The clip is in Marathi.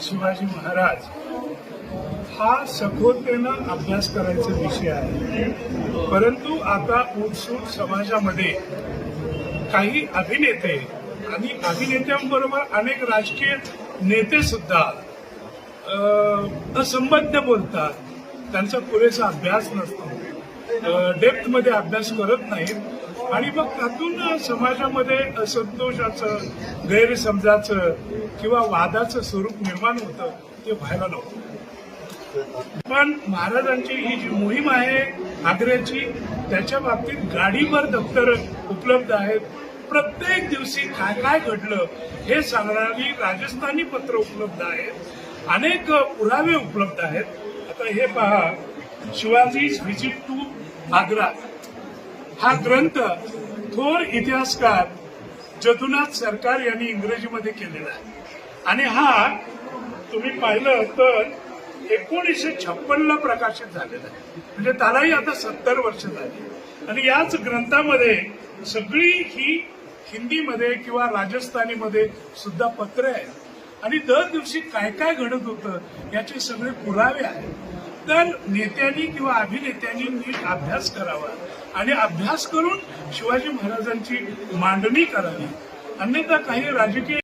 शिवाजी महाराज हा सखोलतेनं अभ्यास करायचा विषय आहे। परंतु आता उत्सुक समाजामध्ये काही अभिनेते आणि अभिनेत्यांबरोबर अनेक राजकीय नेते सुद्धा असंबद्ध बोलतात, त्यांचा पुरेसा अभ्यास नसतो, डेप्थ मध्ये अभ्यास करत नाहीत आणि मग त्यातून समाजामध्ये असंतोषाचं, गैरसमजाचं किंवा वादाचं स्वरूप निर्माण होतं, ते व्हायला नको। पण महाराजांची ही जी मोहीम आहे आग्र्याची, त्याच्या बाबतीत गाडीवर दप्तर उपलब्ध आहेत। प्रत्येक दिवशी काय काय घडलं हे सांगणारी राजस्थानी पत्र उपलब्ध आहेत, अनेक पुरावे उपलब्ध आहेत। आता हे पहा, शिवाजीज व्हिजिट टू आग्रा हा ग्रंथ थोर इतिहासकार जदुनाथ सरकार यांनी इंग्रजीमध्ये केलेला आहे आणि हा तुम्ही पाहिलं तर 1956 ला प्रकाशित झालेला आहे, म्हणजे त्यालाही आता 70 वर्ष झाली। आणि याच ग्रंथामध्ये सगळी ही हिंदीमध्ये किंवा राजस्थानीमध्ये सुद्धा पत्र आहेत आणि दर दिवशी काय काय घडत होतं याचे सगळे पुरावे आहेत। तर नेत्यांनी किंवा अभिनेत्यांनी नीट अभ्यास करावा आणि अभ्यास करून शिवाजी महाराजांची मांडणी करावी, अन्यथा काही राजकीय